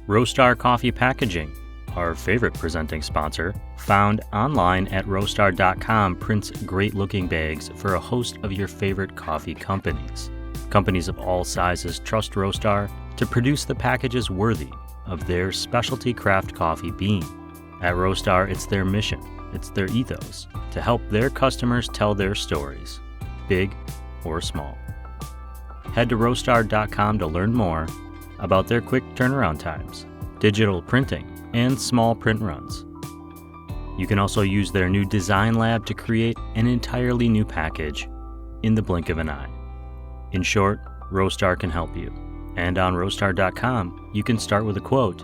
Roastar Coffee Packaging, our favorite presenting sponsor, found online at roastery.com, prints great-looking bags for a host of your favorite coffee companies. Companies of all sizes trust Roastar to produce the packages worthy of their specialty craft coffee bean. At Roastar, it's their mission, it's their ethos, to help their customers tell their stories, big or small. Head to roastery.com to learn more about their quick turnaround times, digital printing, and small print runs. You can also use their new design lab to create an entirely new package in the blink of an eye. In short, Roastar can help you. And on roastery.com, you can start with a quote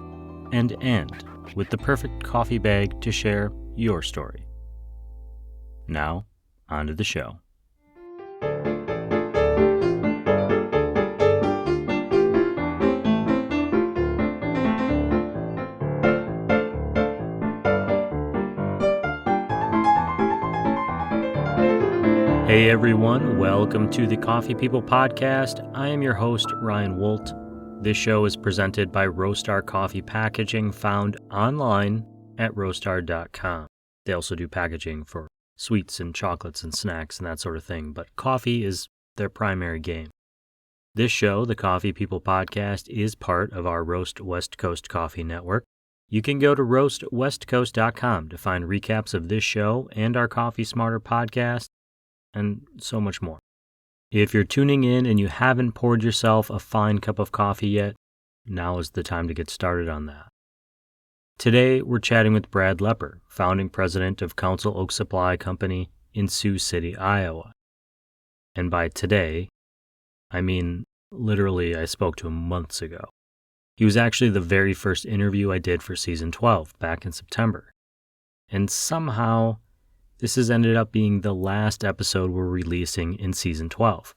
and end with the perfect coffee bag to share your story. Now, on to the show. Hey everyone, welcome to the Coffee People Podcast. I am your host, Ryan Woldt. This show is presented by Roastar Coffee Packaging, found online at roastery.com. They also do packaging for sweets and chocolates and snacks and that sort of thing, but coffee is their primary game. This show, the Coffee People Podcast, is part of our Roast West Coast Coffee Network. You can go to roastwestcoast.com to find recaps of this show and our Coffee Smarter podcast, and so much more. If you're tuning in and you haven't poured yourself a fine cup of coffee yet, now is the time to get started on that. Today, we're chatting with Brad Lepper, founding president of Council Oak Supply Company in Sioux City, Iowa. And by today, I mean literally I spoke to him months ago. He was actually the very first interview I did for season 12 back in September. And somehow, this has ended up being the last episode we're releasing in season 12.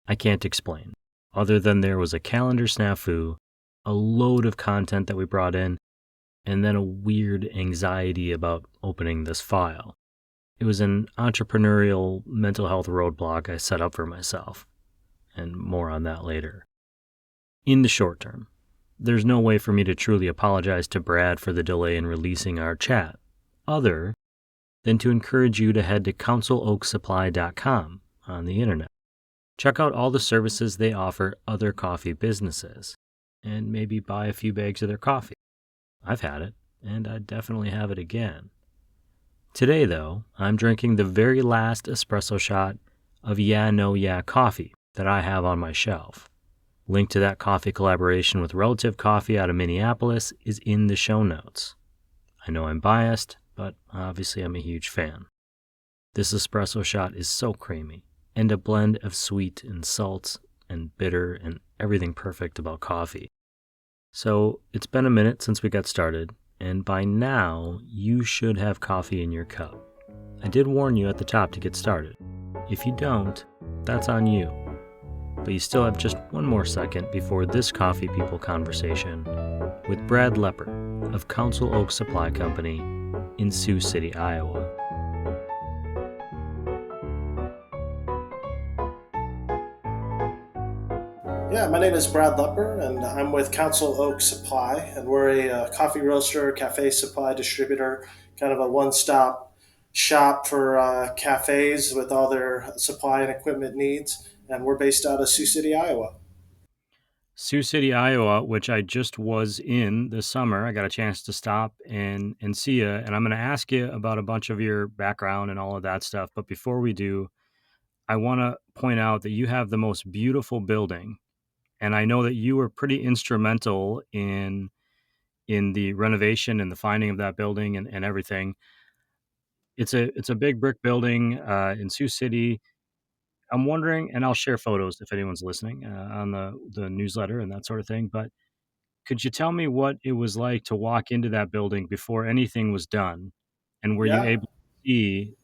I can't explain, other than there was a calendar snafu, a load of content that we brought in, and then a weird anxiety about opening this file. It was an entrepreneurial mental health roadblock I set up for myself, and more on that later. In the short term, there's no way for me to truly apologize to Brad for the delay in releasing our chat, other than to encourage you to head to counciloaksupply.com on the internet. Check out all the services they offer other coffee businesses, and maybe buy a few bags of their coffee. I've had it, and I'd definitely have it again. Today, though, I'm drinking the very last espresso shot of Yeah No Yeah coffee that I have on my shelf. Link to that coffee collaboration with Relative Coffee out of Minneapolis is in the show notes. I know I'm biased, but obviously I'm a huge fan. This espresso shot is so creamy, and a blend of sweet and salts and bitter and everything perfect about coffee. So it's been a minute since we got started, and by now you should have coffee in your cup. I did warn you at the top to get started. If you don't, that's on you. But you still have just one more second before this Coffee People conversation with Brad Lepper of Council Oak Supply Company in Sioux City, Iowa. Yeah, my name is Brad Lepper, and I'm with Council Oak Supply, and we're a coffee roaster, cafe supply distributor, kind of a one-stop shop for cafes with all their supply and equipment needs, and we're based out of Sioux City, Iowa. Sioux City, Iowa, which I just was in this summer. I got a chance to stop and see you, and I'm going to ask you about a bunch of your background and all of that stuff. But before we do, I want to point out that you have the most beautiful building, and I know that you were pretty instrumental in the renovation and the finding of that building and everything. It's a big brick building in Sioux City. I'm wondering, and I'll share photos if anyone's listening on the newsletter and that sort of thing, but could you tell me what it was like to walk into that building before anything was done? And were you Yeah, able to see,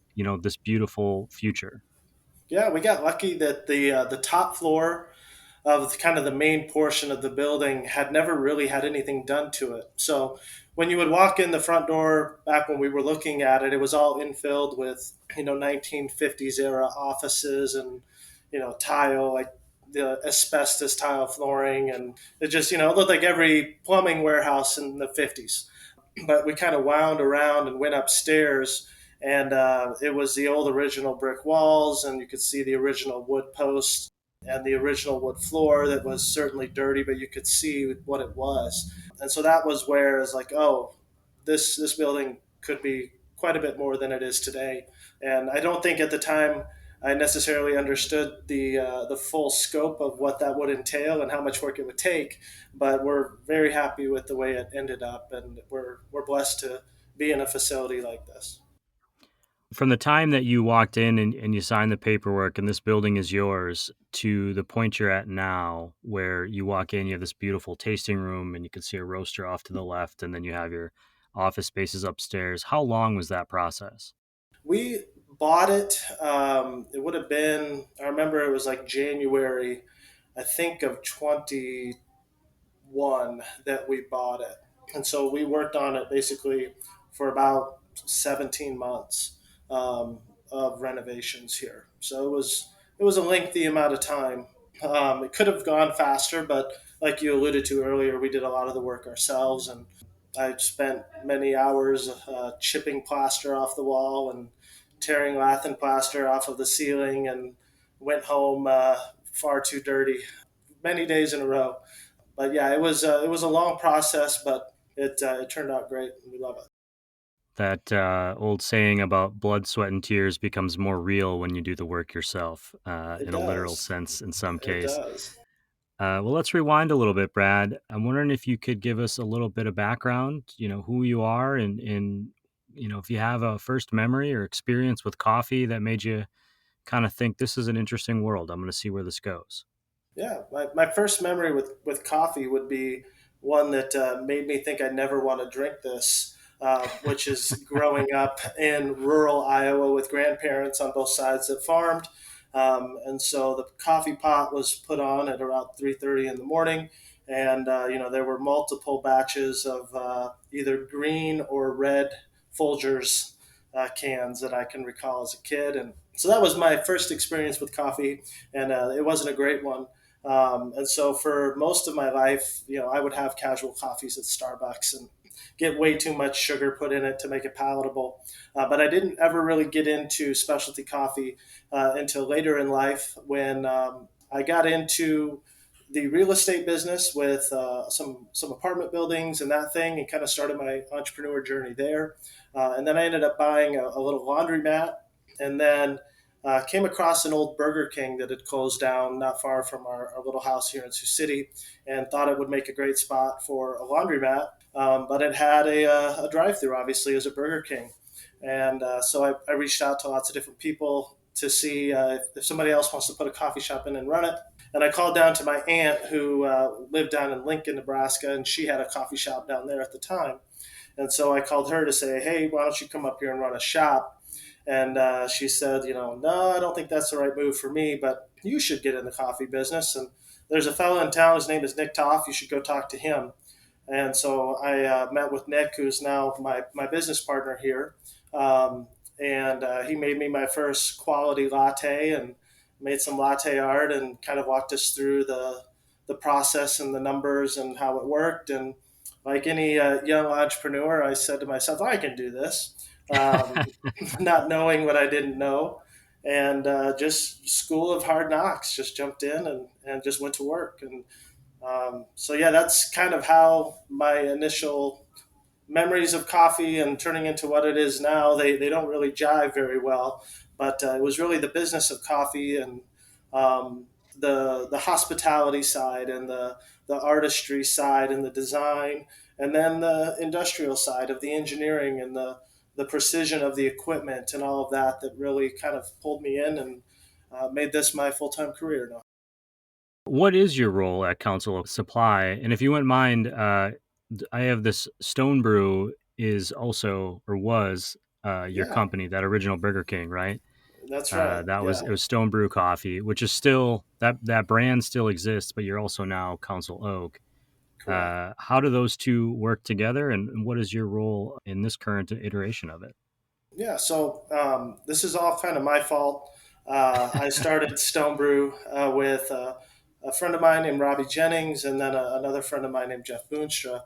this beautiful future? yeah, we got lucky that the top floor of kind of the main portion of the building had never really had anything done to it. So when you would walk in the front door back when we were looking at it, it was all infilled with 1950s era offices and tile. Like the asbestos tile flooring, and it just it looked like every plumbing warehouse in the 50s. But we kind of wound around and went upstairs, and it was the old original brick walls, and you could see the original wood posts and the original wood floor that was certainly dirty, but you could see what it was. And so that was where it's like, oh, this building could be quite a bit more than it is today. And I don't think at the time I necessarily understood the full scope of what that would entail and how much work it would take. But we're very happy with the way it ended up, and we're blessed to be in a facility like this. From the time that you walked in and you signed the paperwork and this building is yours to the point you're at now, where you walk in, you have this beautiful tasting room and you can see a roaster off to the left, and then you have your office spaces upstairs. How long was that process? We bought it. It would have been. I remember it was like January, I think of 21 that we bought it, and so we worked on it basically for about 17 months um, of renovations here. So it was a lengthy amount of time. It could have gone faster, but like you alluded to earlier, we did a lot of the work ourselves, and I spent many hours chipping plaster off the wall and tearing lath and plaster off of the ceiling, and went home far too dirty many days in a row. But yeah, it was a long process, but it turned out great, and we love it. That old saying about blood, sweat, and tears becomes more real when you do the work yourself, It in a literal does. sense, in some It case. does. Well, let's rewind a little bit, Brad. I'm wondering if you could give us a little bit of background, who you are and if you have a first memory or experience with coffee that made you kind of think this is an interesting world. I'm going to see where this goes. Yeah, my first memory with coffee would be one that made me think I never want to drink this, which is growing up in rural Iowa with grandparents on both sides that farmed. And so the coffee pot was put on at around 3:30 in the morning, and there were multiple batches of either green or red Folgers cans that I can recall as a kid, and so that was my first experience with coffee, and it wasn't a great one. And so for most of my life, I would have casual coffees at Starbucks and get way too much sugar put in it to make it palatable. But I didn't ever really get into specialty coffee until later in life when I got into the real estate business with some apartment buildings and that thing, and kind of started my entrepreneur journey there. And then I ended up buying a little laundromat, and then came across an old Burger King that had closed down not far from our little house here in Sioux City, and thought it would make a great spot for a laundromat. But it had a drive-through, obviously, as a Burger King. And so I reached out to lots of different people to see if somebody else wants to put a coffee shop in and run it. And I called down to my aunt who lived down in Lincoln, Nebraska, and she had a coffee shop down there at the time. And so I called her to say, hey, why don't you come up here and run a shop? And she said, no, I don't think that's the right move for me, but you should get in the coffee business. And there's a fellow in town, his name is Nick Toff. You should go talk to him. And so I met with Nick, who's now my business partner here. And he made me my first quality latte and made some latte art and kind of walked us through the process and the numbers and how it worked. And like any young entrepreneur, I said to myself, I can do this, not knowing what I didn't know. And just school of hard knocks, just jumped in and just went to work. And so, yeah, that's kind of how my initial memories of coffee and turning into what it is now, they don't really jive very well. But it was really the business of coffee, and um, the hospitality side, and the artistry side, and the design, and then the industrial side of the engineering, and the precision of the equipment and all of that that really kind of pulled me in and made this my full-time career now. What is your role at Council of Supply? And if you wouldn't mind, I have this Stone Brew is also or was your Yeah, company, that original Burger King, right? that's right. That was Yeah, it was Stone Brew Coffee, which is still that brand still exists, but you're also now Council Oak. correct. How do those two work together, and what is your role in this current iteration of it? Yeah, so this is all kind of my fault. I started Stone Brew with a friend of mine named Robbie Jennings, and then another friend of mine named Jeff Boonstra.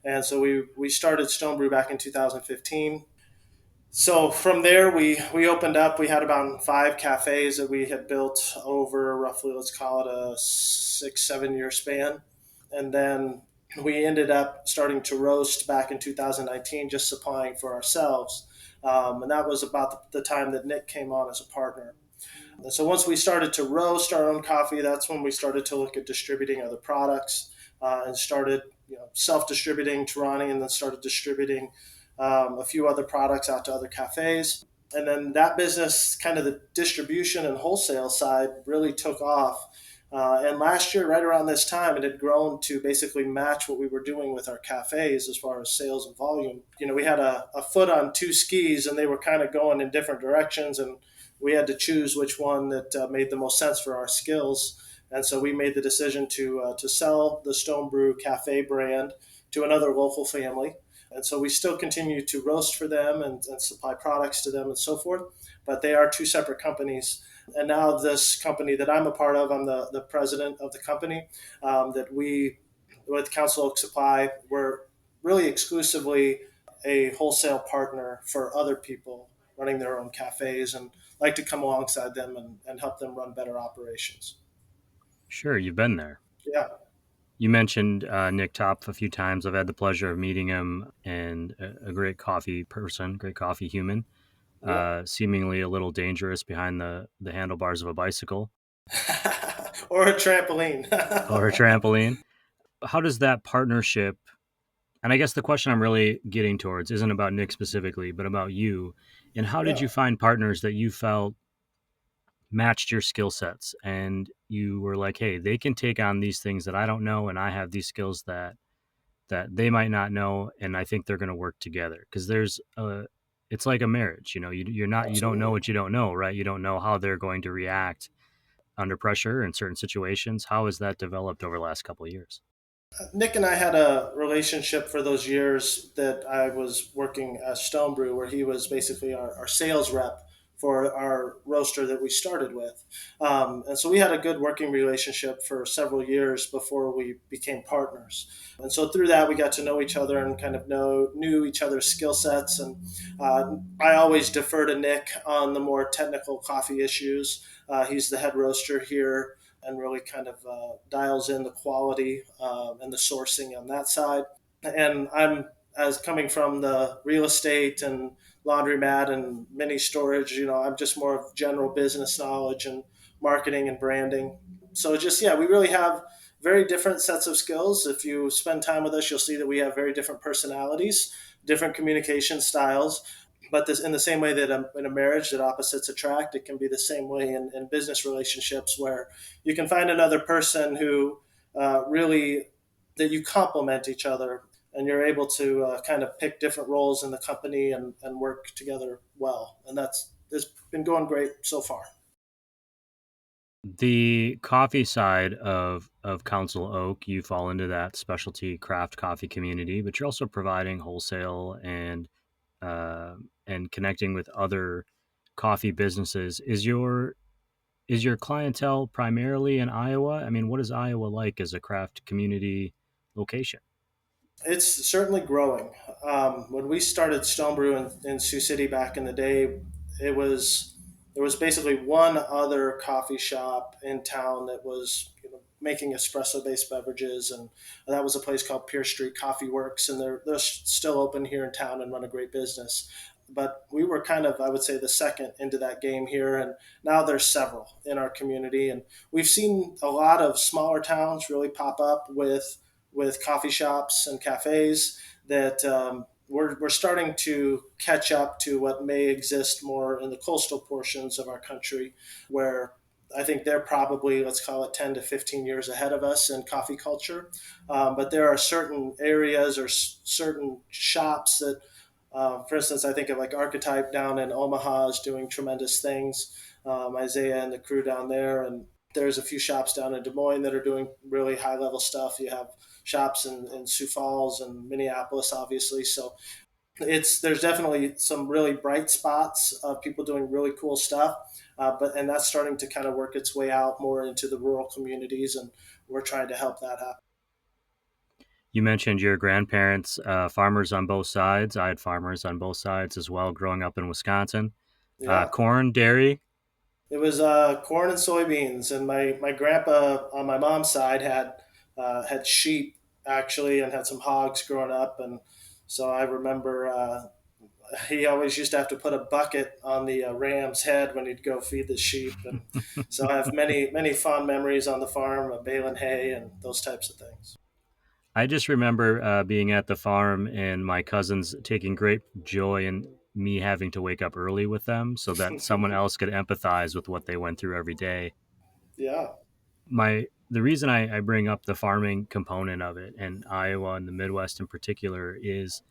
And so we started Stone Brew back in 2015. So from there, we opened up. We had about 5 cafes that we had built over roughly, let's call it a 6, 7 year span. And then we ended up starting to roast back in 2019, just supplying for ourselves. And that was about the time that Nick came on as a partner. And so once we started to roast our own coffee, that's when we started to look at distributing other products and started self-distributing Tarani, and then started distributing a few other products out to other cafes. And then that business, kind of the distribution and wholesale side, really took off. And last year, right around this time, it had grown to basically match what we were doing with our cafes as far as sales and volume. We had a foot on two skis, and they were kind of going in different directions, and we had to choose which one that made the most sense for our skills. And so we made the decision to sell the Stone Brew Cafe brand to another local family. And so we still continue to roast for them and supply products to them and so forth. But they are two separate companies. And now this company that I'm a part of, I'm the president of the company, that we, with Council Oak Supply, we're really exclusively a wholesale partner for other people running their own cafes, and like to come alongside them and help them run better operations. Sure, you've been there. Yeah. You mentioned Nick Topf a few times. I've had the pleasure of meeting him, and a great coffee person, great coffee human, Yeah. seemingly a little dangerous behind the handlebars of a bicycle Or a trampoline. or a trampoline. How does that partnership, and I guess the question I'm really getting towards isn't about Nick specifically, but about you, and how did Yeah. you find partners that you felt matched your skill sets and you were like, hey, they can take on these things that I don't know, and I have these skills that they might not know, and I think they're going to work together? Because it's like a marriage. You don't know Absolutely. what you don't know, right? You don't know how they're going to react under pressure in certain situations. How has that developed over the last couple of years? Nick and I had a relationship for those years that I was working at Stone Brew, where he was basically our sales rep for our roaster that we started with. And so we had a good working relationship for several years before we became partners. And so through that, we got to know each other and kind of knew each other's skill sets. And I always defer to Nick on the more technical coffee issues. He's the head roaster here and really kind of dials in the quality and the sourcing on that side. And I'm, as coming from the real estate and laundromat and mini storage, I'm just more of general business knowledge and marketing and branding. So just, yeah, we really have very different sets of skills. If you spend time with us, you'll see that we have very different personalities, different communication styles. But this, in the same way that in a marriage that opposites attract, it can be the same way in business relationships, where you can find another person who really, that you complement each other, and you're able to kind of pick different roles in the company and work together well. And it's been going great so far. The coffee side of Council Oak, you fall into that specialty craft coffee community, but you're also providing wholesale uh, and connecting with other coffee businesses. Is your clientele primarily in Iowa? I mean, what is Iowa like as a craft community location? It's certainly growing. When we started Stone Brew in Sioux City back in the day, it was there was basically one other coffee shop in town that was making espresso based beverages, and that was a place called Pierce Street Coffee Works, and they're still open here in town and run a great business. But we were kind of, I would say, the second into that game here, and now there's several in our community, and we've seen a lot of smaller towns really pop up with coffee shops and cafes that we're starting to catch up to what may exist more in the coastal portions of our country, where I think they're probably, let's call it 10 to 15 years ahead of us in coffee culture. But there are certain areas or certain shops that, for instance, I think of like Archetype down in Omaha is doing tremendous things. Isaiah and the crew down there, and there's a few shops down in Des Moines that are doing really high level stuff. You have shops in Sioux Falls and Minneapolis, obviously. So It's there's definitely some really bright spots of people doing really cool stuff, but and that's starting to kind of work its way out more into the rural communities, and we're trying to help that happen. You mentioned your grandparents, farmers on both sides. I had farmers on both sides as well growing up in Wisconsin. Yeah, Corn, dairy. it was corn and soybeans, and my grandpa on my mom's side had sheep actually, and had some hogs growing up, and so I remember he always used to have to put a bucket on the ram's head when he'd go feed the sheep, and so I have many fond memories on the farm of baling hay and those types of things. I just remember being at the farm and my cousins taking great joy in me having to wake up early with them so that someone else could empathize with what they went through every day. Yeah. The reason I bring up the farming component of it, and Iowa and the Midwest in particular, is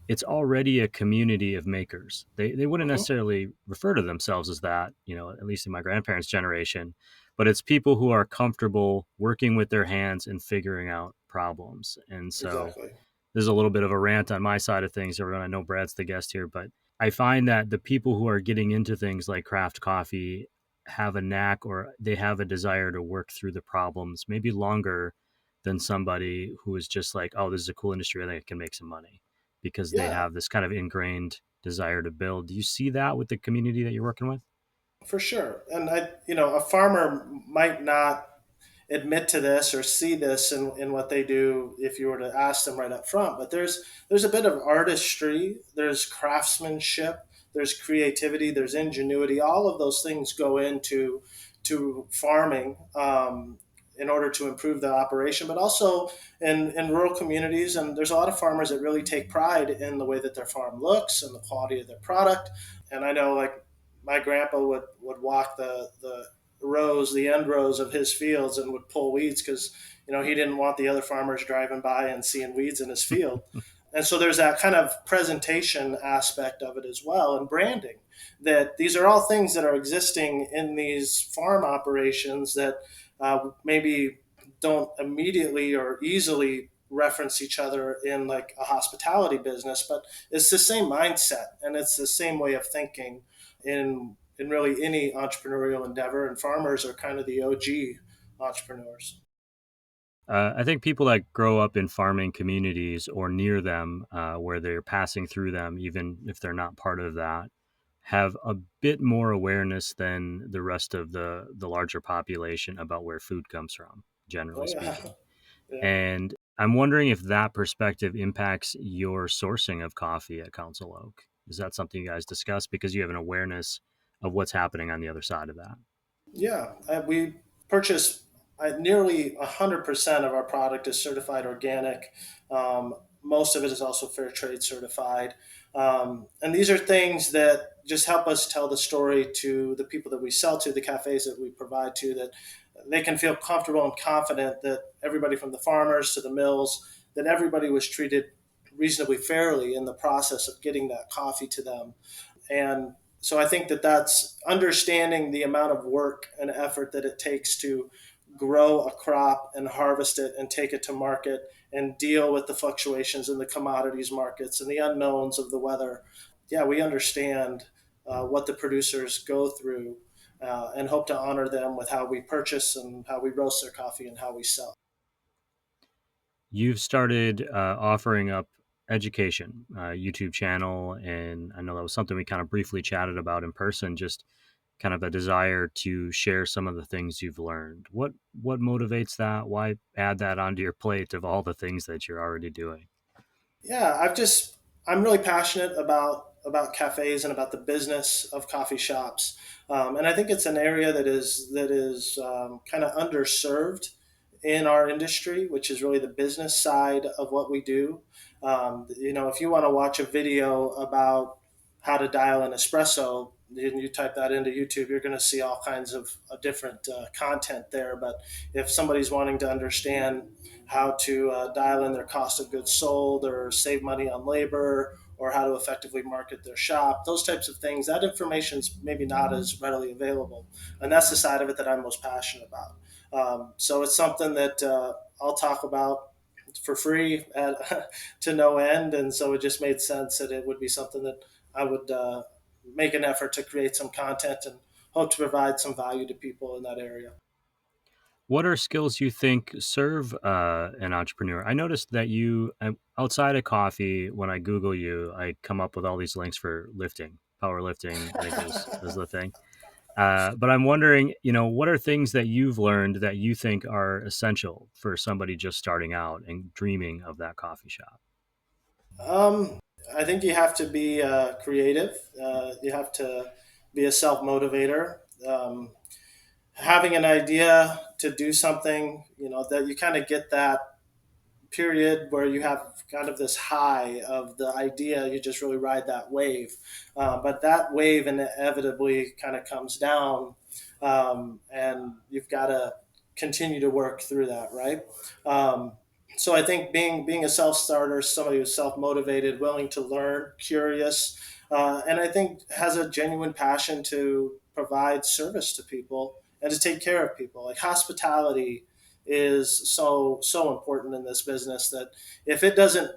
it's already a community of makers. They wouldn't Hmm. necessarily refer to themselves as that, at least in my grandparents' generation, but it's people who are comfortable working with their hands and figuring out problems. And so Exactly. there's a little bit of a rant on my side of things, everyone. I know Brad's the guest here, but I find that the people who are getting into things like craft coffee have a knack, or they have a desire to work through the problems maybe longer than somebody who is just like, oh, this is a cool industry, I think I can make some money, because they Yeah, have this kind of ingrained desire to build. Do you see that with the community that you're working with? for sure. And a farmer might not admit to this or see this in what they do if you were to ask them right up front. But there's a bit of artistry, there's craftsmanship, there's creativity, there's ingenuity. All of those things go into to farming, in order to improve the operation, but also in rural communities. And there's a lot of farmers that really take pride in the way that their farm looks and the quality of their product. And I know, like, my grandpa would walk the end rows of his fields, and would pull weeds because he didn't want the other farmers driving by and seeing weeds in his field. And so there's that kind of presentation aspect of it as well, and branding. That these are all things that are existing in these farm operations that maybe don't immediately or easily reference each other in like a hospitality business, but it's the same mindset and it's the same way of thinking in really any entrepreneurial endeavor. And farmers are kind of the OG entrepreneurs. I think people that grow up in farming communities or near them, where they're passing through them, even if they're not part of that, have a bit more awareness than the rest of the larger population about where food comes from, Oh generally yeah. speaking. Yeah. And I'm wondering if that perspective impacts your sourcing of coffee at Council Oak. Is that something you guys discuss because you have an awareness of what's happening on the other side of that? Yeah, we purchase nearly 100% of our product is certified organic. Most of it is also fair trade certified. And these are things that just help us tell the story to the people that we sell to, the cafes that we provide to, that they can feel comfortable and confident that everybody from the farmers to the mills, that everybody was treated reasonably fairly in the process of getting that coffee to them. And so I think that that's understanding the amount of work and effort that it takes to grow a crop and harvest it and take it to market and deal with the fluctuations in the commodities markets and the unknowns of the weather. Yeah, we understand what the producers go through, and hope to honor them with how we purchase and how we roast their coffee and how we sell. You've started offering up education, YouTube channel, and I know that was something we kind of briefly chatted about in person. Just kind of a desire to share some of the things you've learned. What motivates that? Why add that onto your plate of all the things that you're already doing? Yeah, I'm really passionate about cafes and about the business of coffee shops, and I think it's an area that is kind of underserved in our industry, which is really the business side of what we do. If you want to watch a video about how to dial an espresso, and you type that into YouTube, you're going to see all kinds of different content there. But if somebody's wanting to understand how to dial in their cost of goods sold or save money on labor or how to effectively market their shop, those types of things, that information's maybe not as readily available. And that's the side of it that I'm most passionate about. So it's something that I'll talk about for free to no end, and so it just made sense that it would be something that I would make an effort to create some content and hope to provide some value to people in that area. What are skills you think serve an entrepreneur? I noticed that outside of coffee, when I Google you, I come up with all these links for lifting, powerlifting, I think is the thing. But I'm wondering, what are things that you've learned that you think are essential for somebody just starting out and dreaming of that coffee shop? Um, I think you have to be creative. You have to be a self motivator. Having an idea to do something, that you kind of get that period where you have kind of this high of the idea, you just really ride that wave. But that wave inevitably kind of comes down, and you've got to continue to work through that, right? Um, so I think being a self starter, somebody who's self motivated, willing to learn, curious, and I think has a genuine passion to provide service to people and to take care of people. Like hospitality is so important in this business that if it doesn't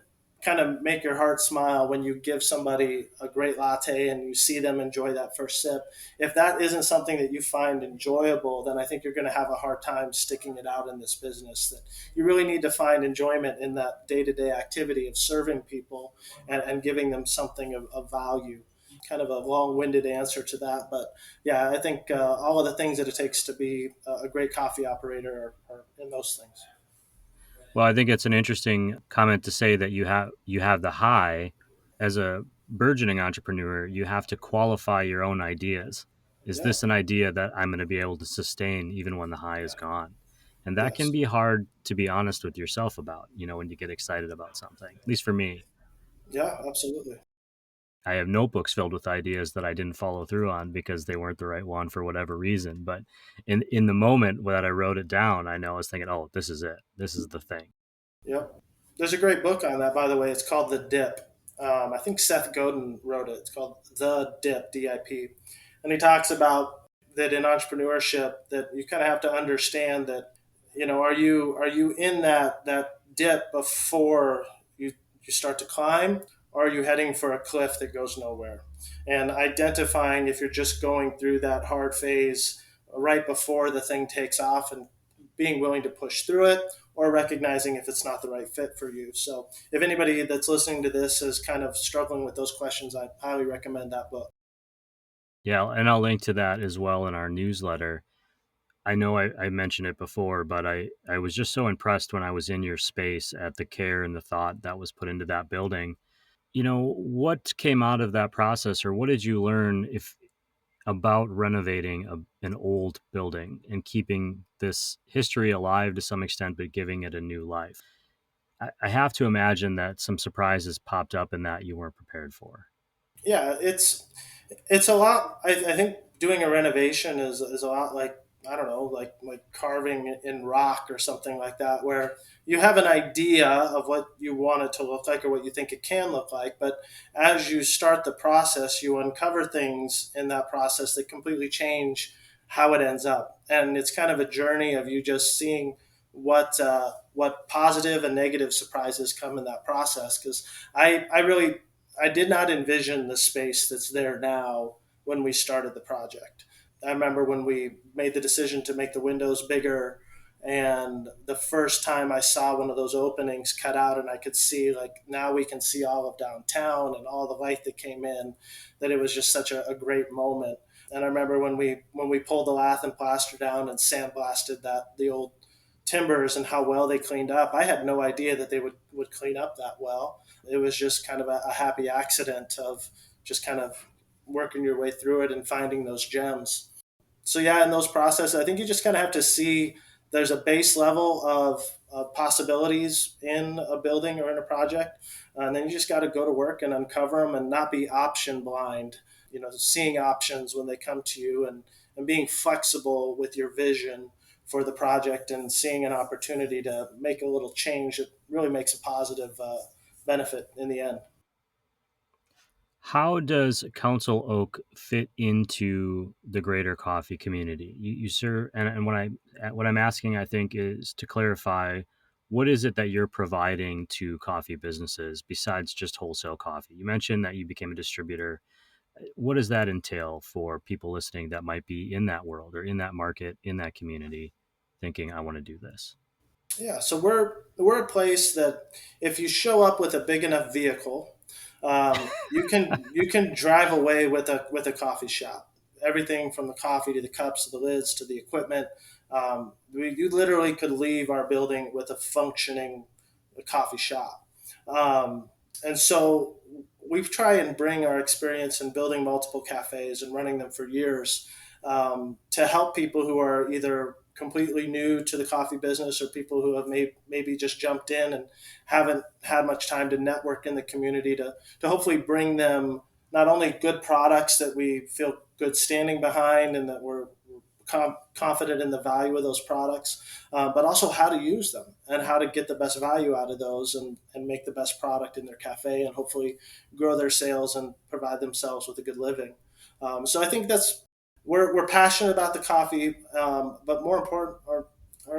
kind of make your heart smile when you give somebody a great latte and you see them enjoy that first sip, if that isn't something that you find enjoyable, then I think you're going to have a hard time sticking it out in this business. That you really need to find enjoyment in that day-to-day activity of serving people and giving them something of value. Kind of a long-winded answer to that, but yeah, I think all of the things that it takes to be a great coffee operator are in those things. Well, I think it's an interesting comment to say that you have the high. As a burgeoning entrepreneur, you have to qualify your own ideas. Is Yeah. this an idea that I'm going to be able to sustain even when the high is gone? And that can Yes. be hard to be honest with yourself about, when you get excited about something. At least for me, Yeah. Absolutely. I have notebooks filled with ideas that I didn't follow through on because they weren't the right one for whatever reason. But in the moment that I wrote it down, I know I was thinking, "Oh, this is it. This is the thing." Yep. There's a great book on that, by the way. It's called The Dip. I think Seth Godin wrote it. It's called The Dip, DIP, and he talks about that in entrepreneurship that you kind of have to understand that are you in that dip before you start to climb, or are you heading for a cliff that goes nowhere? And identifying if you're just going through that hard phase right before the thing takes off and being willing to push through it, or recognizing if it's not the right fit for you. So if anybody that's listening to this is kind of struggling with those questions, I highly recommend that book. Yeah, and I'll link to that as well in our newsletter. I know I mentioned it before, but I was just so impressed when I was in your space at the care and the thought that was put into that building. What came out of that process, or what did you learn if about renovating an old building and keeping this history alive to some extent, but giving it a new life? I have to imagine that some surprises popped up in that you weren't prepared for. Yeah, it's a lot. I think doing a renovation is a lot like, I don't know, like carving in rock or something like that, where you have an idea of what you want it to look like or what you think it can look like, but as you start the process, you uncover things in that process that completely change how it ends up, and it's kind of a journey of you just seeing what positive and negative surprises come in that process. Because I really I did not envision the space that's there now when we started the project. I remember when we made the decision to make the windows bigger, and the first time I saw one of those openings cut out and I could see, like, now we can see all of downtown and all the light that came in, that it was just such a great moment. And I remember when we pulled the lath and plaster down and sandblasted the old timbers and how well they cleaned up. I had no idea that they would clean up that well. It was just kind of a happy accident of just kind of working your way through it and finding those gems. So yeah, in those processes, I think you just kind of have to see there's a base level of possibilities in a building or in a project, and then you just got to go to work and uncover them and not be option blind. Seeing options when they come to you, and being flexible with your vision for the project and seeing an opportunity to make a little change that really makes a positive benefit in the end. How does Council Oak fit into the greater coffee community? You serve, and what I'm asking, I think, is to clarify what is it that you're providing to coffee businesses besides just wholesale coffee? You mentioned that you became a distributor. What does that entail for people listening that might be in that world or in that market, in that community, thinking, I want to do this? Yeah, so we're a place that if you show up with a big enough vehicle, you can drive away with a coffee shop. Everything from the coffee to the cups to the lids to the equipment. You literally could leave our building with a functioning coffee shop. Um, and so we've tried and bring our experience in building multiple cafes and running them for years to help people who are either completely new to the coffee business or people who have maybe just jumped in and haven't had much time to network in the community to hopefully bring them not only good products that we feel good standing behind and that we're confident in the value of those products, but also how to use them and how to get the best value out of those and make the best product in their cafe and hopefully grow their sales and provide themselves with a good living. So I think that's we're passionate about the coffee, but more important, or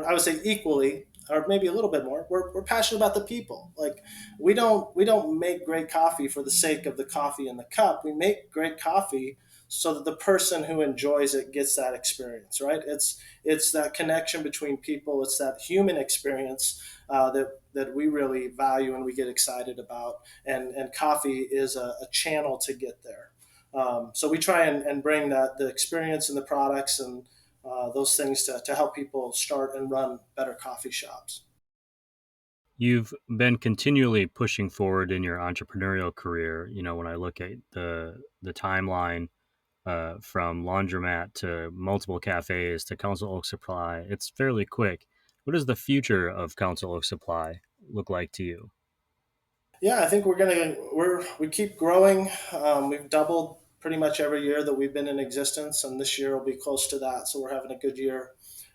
I would say equally, or maybe a little bit more, we're passionate about the people. Like we don't make great coffee for the sake of the coffee in the cup. We make great coffee so that the person who enjoys it gets that experience, right? It's that connection between people. It's that human experience that we really value and we get excited about. And coffee is a channel to get there. So we try and bring the experience and the products and those things to help people start and run better coffee shops. You've been continually pushing forward in your entrepreneurial career. When I look at the timeline from laundromat to multiple cafes to Council Oak Supply, it's fairly quick. What does the future of Council Oak Supply look like to you? Yeah, I think we keep growing. We've doubled pretty much every year that we've been in existence, and this year will be close to that. So we're having a good year.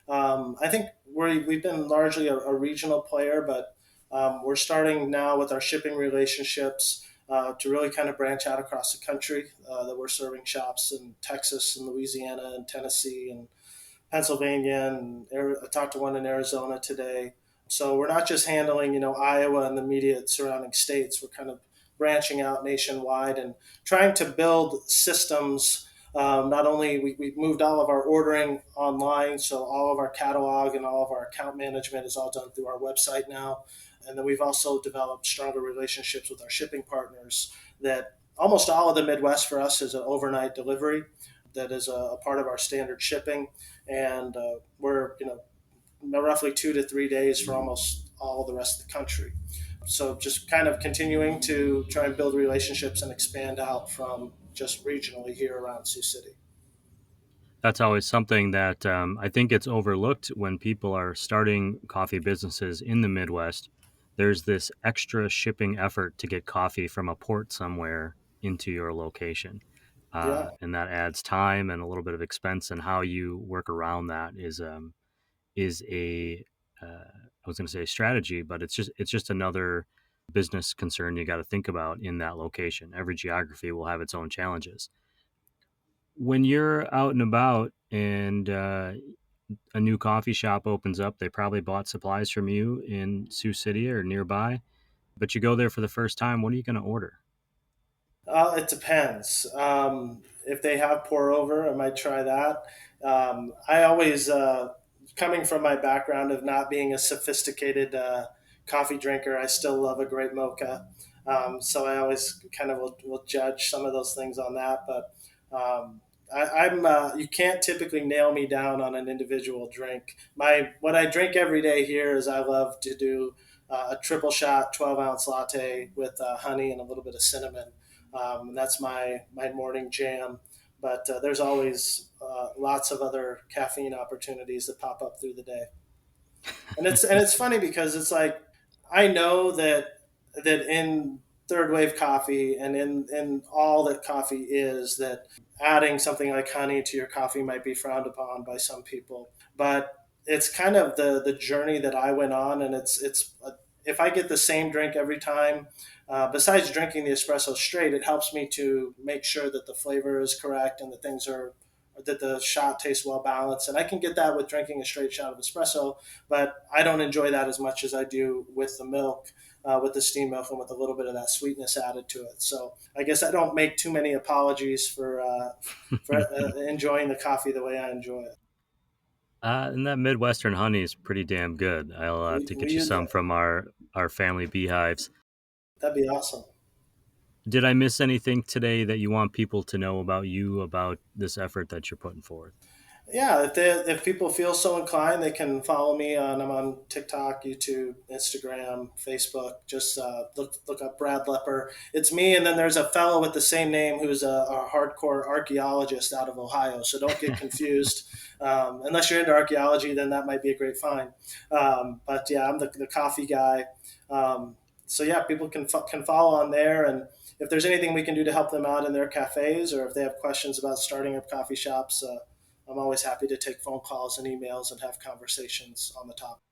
I think we've been largely a regional player, but we're starting now with our shipping relationships to really kind of branch out across the country. That we're serving shops in Texas and Louisiana and Tennessee and Pennsylvania, and I talked to one in Arizona today. So we're not just handling, Iowa and the immediate surrounding states. We're kind of branching out nationwide and trying to build systems. Not only we've moved all of our ordering online, so all of our catalog and all of our account management is all done through our website now. And then we've also developed stronger relationships with our shipping partners that almost all of the Midwest for us is an overnight delivery that is a part of our standard shipping, and we're roughly 2 to 3 days for almost all of the rest of the country. So just kind of continuing to try and build relationships and expand out from just regionally here around Sioux City. That's always something that I think gets overlooked when people are starting coffee businesses in the Midwest. There's this extra shipping effort to get coffee from a port somewhere into your location. Yeah, And that adds time and a little bit of expense, and how you work around that is a I was going to say strategy, but it's just another business concern you got to think about in that location. Every geography will have its own challenges. When you're out and about and a new coffee shop opens up, they probably bought supplies from you in Sioux City or nearby, but you go there for the first time. What are you going to order? it depends. If they have pour over, I might try that. I always, coming from my background of not being a sophisticated coffee drinker, I still love a great mocha. So I always kind of will judge some of those things on that. But you can't typically nail me down on an individual drink. What I drink every day here is I love to do a triple shot 12-ounce latte with honey and a little bit of cinnamon. And that's my morning jam. But there's always lots of other caffeine opportunities that pop up through the day. And it's funny because it's like I know that in third wave coffee and in all that coffee is, that adding something like honey to your coffee might be frowned upon by some people, but it's kind of the journey that I went on, and if I get the same drink every time, besides drinking the espresso straight, it helps me to make sure that the flavor is correct and the things that the shot tastes well balanced. And I can get that with drinking a straight shot of espresso, but I don't enjoy that as much as I do with the milk, with the steam milk, and with a little bit of that sweetness added to it. So I guess I don't make too many apologies for enjoying the coffee the way I enjoy it. And that Midwestern honey is pretty damn good. I'll have to We get you use some that. from our family beehives. That'd be awesome. Did I miss anything today that you want people to know about you, about this effort that you're putting forth? Yeah, if people feel so inclined, they can follow me on. I'm on TikTok, YouTube, Instagram, Facebook. Just look up Brad Lepper. It's me, and then there's a fellow with the same name who's a hardcore archaeologist out of Ohio. So don't get confused. Unless you're into archaeology, then that might be a great find. But yeah, I'm the coffee guy. So yeah, people can follow on there, and if there's anything we can do to help them out in their cafes, or if they have questions about starting up coffee shops. I'm always happy to take phone calls and emails and have conversations on the topic.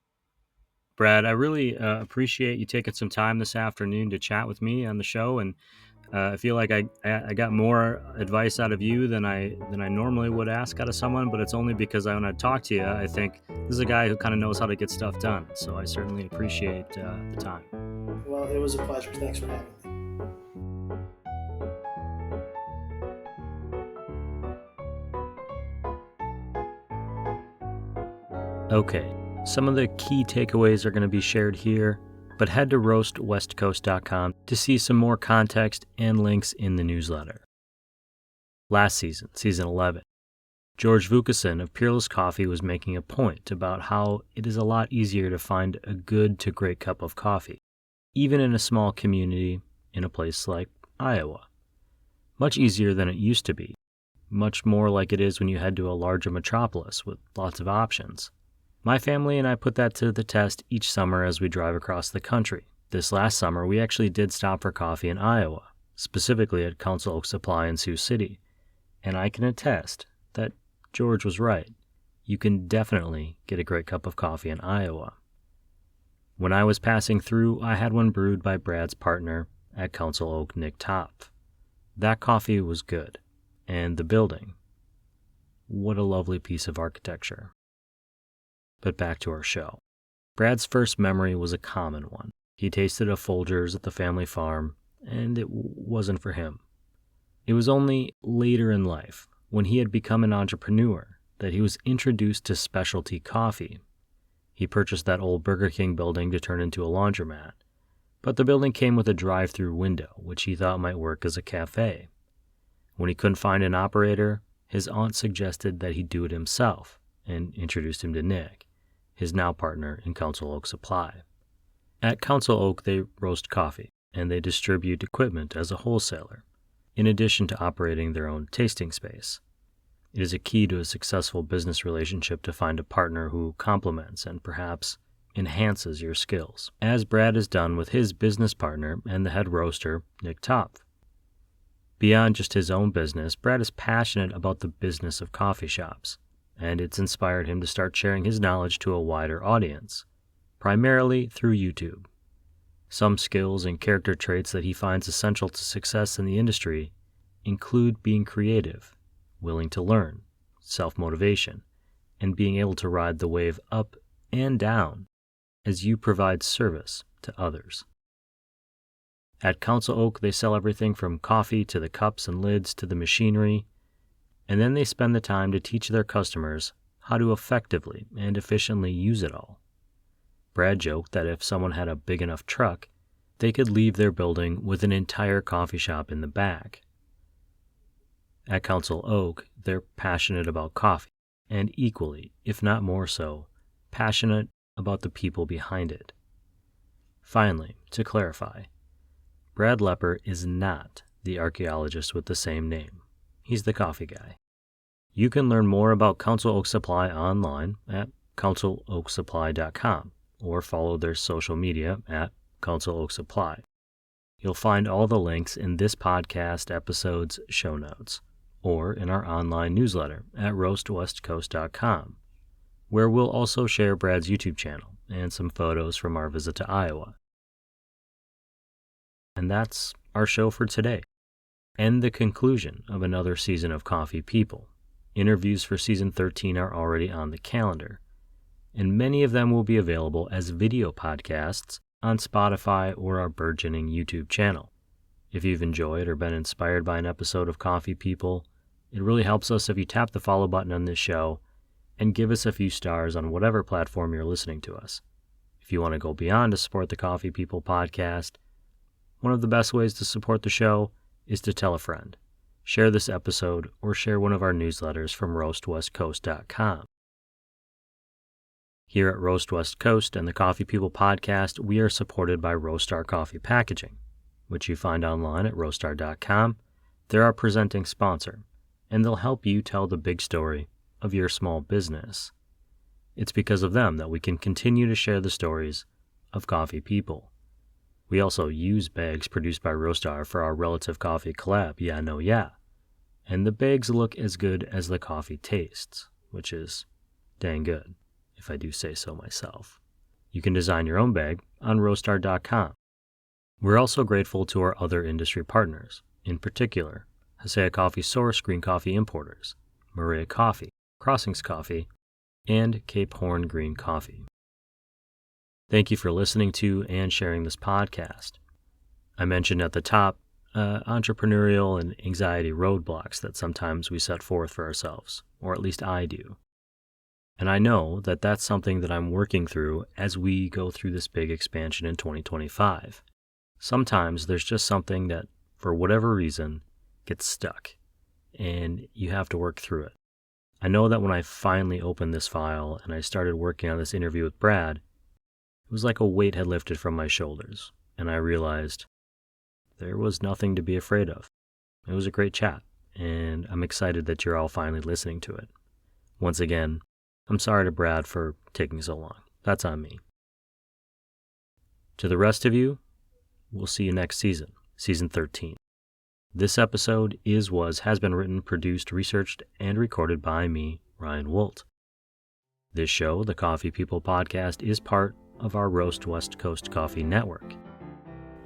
Brad, I really appreciate you taking some time this afternoon to chat with me on the show, and I feel like I got more advice out of you than I normally would ask out of someone, but it's only because when I talk to you, I think this is a guy who kind of knows how to get stuff done. So I certainly appreciate the time. Well, it was a pleasure. Thanks for having me. Okay, some of the key takeaways are going to be shared here, but head to roastwestcoast.com to see some more context and links in the newsletter. Last season, season 11, George Vukasin of Peerless Coffee was making a point about how it is a lot easier to find a good to great cup of coffee, even in a small community in a place like Iowa. Much easier than it used to be, much more like it is when you head to a larger metropolis with lots of options. My family and I put that to the test each summer as we drive across the country. This last summer, we actually did stop for coffee in Iowa, specifically at Council Oak Supply in Sioux City. And I can attest that George was right. You can definitely get a great cup of coffee in Iowa. When I was passing through, I had one brewed by Brad's partner at Council Oak, Nick Topf. That coffee was good. And the building. What a lovely piece of architecture. But back to our show. Brad's first memory was a common one. He tasted a Folgers at the family farm, and it wasn't for him. It was only later in life, when he had become an entrepreneur, that he was introduced to specialty coffee. He purchased that old Burger King building to turn into a laundromat, but the building came with a drive-through window, which he thought might work as a cafe. When he couldn't find an operator, his aunt suggested that he do it himself, and introduced him to Nick, his now partner in Council Oak Supply. At Council Oak, they roast coffee, and they distribute equipment as a wholesaler, in addition to operating their own tasting space. It is a key to a successful business relationship to find a partner who complements and perhaps enhances your skills, as Brad has done with his business partner and the head roaster, Nick Topf. Beyond just his own business, Brad is passionate about the business of coffee shops, and it's inspired him to start sharing his knowledge to a wider audience, primarily through YouTube. Some skills and character traits that he finds essential to success in the industry include being creative, willing to learn, self-motivation, and being able to ride the wave up and down as you provide service to others. At Council Oak, they sell everything from coffee to the cups and lids to the machinery, and then they spend the time to teach their customers how to effectively and efficiently use it all. Brad joked that if someone had a big enough truck, they could leave their building with an entire coffee shop in the back. At Council Oak, they're passionate about coffee, and equally, if not more so, passionate about the people behind it. Finally, to clarify, Brad Lepper is not the archaeologist with the same name. He's the coffee guy. You can learn more about Council Oak Supply online at counciloaksupply.com or follow their social media at Council Oak Supply. You'll find all the links in this podcast episode's show notes or in our online newsletter at roastwestcoast.com, where we'll also share Brad's YouTube channel and some photos from our visit to Iowa. And that's our show for today, and the conclusion of another season of Coffee People, Interviews for Season 13 are already on the calendar, and many of them will be available as video podcasts on Spotify or our burgeoning YouTube channel. If you've enjoyed or been inspired by an episode of Coffee People, it really helps us if you tap the follow button on this show and give us a few stars on whatever platform you're listening to us. If you want to go beyond to support the Coffee People podcast, one of the best ways to support the show is to tell a friend, share this episode, or share one of our newsletters from roastwestcoast.com. Here at Roast West Coast and the Coffee People podcast, we are supported by Roastar Coffee Packaging, which you find online at roaster.com. They're our presenting sponsor, and they'll help you tell the big story of your small business. It's because of them that we can continue to share the stories of coffee people. We also use bags produced by Roastar for our Relative Coffee collab, Yeah. And the bags look as good as the coffee tastes, which is dang good, if I do say so myself. You can design your own bag on roaster.com. We're also grateful to our other industry partners, in particular, Hasea Coffee Source Green Coffee Importers, Maria Coffee, Crossings Coffee, and Cape Horn Green Coffee. Thank you for listening to and sharing this podcast. I mentioned at the top entrepreneurial and anxiety roadblocks that sometimes we set forth for ourselves, or at least I do. And I know that that's something that I'm working through as we go through this big expansion in 2025. Sometimes there's just something that, for whatever reason, gets stuck, and you have to work through it. I know that when I finally opened this file and I started working on this interview with Brad, it was like a weight had lifted from my shoulders, and I realized there was nothing to be afraid of. It was a great chat, and I'm excited that you're all finally listening to it. Once again, I'm sorry to Brad for taking so long. That's on me. To the rest of you, we'll see you next season, Season 13. This episode has been written, produced, researched, and recorded by me, Ryan Woldt. This show, the Coffee People podcast, is part of our Roast West Coast Coffee Network.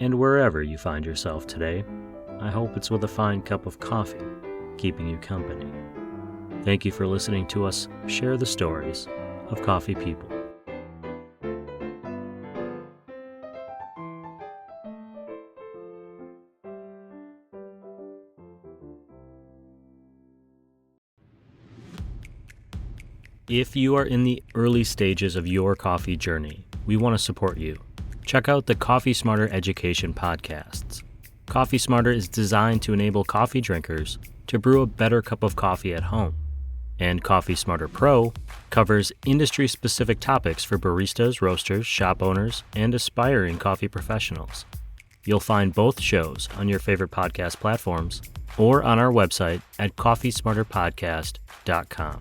And wherever you find yourself today, I hope it's with a fine cup of coffee, keeping you company. Thank you for listening to us share the stories of Coffee People. If you are in the early stages of your coffee journey, we want to support you. Check out the Coffee Smarter Education podcasts. Coffee Smarter is designed to enable coffee drinkers to brew a better cup of coffee at home. And Coffee Smarter Pro covers industry-specific topics for baristas, roasters, shop owners, and aspiring coffee professionals. You'll find both shows on your favorite podcast platforms or on our website at coffeesmarterpodcast.com.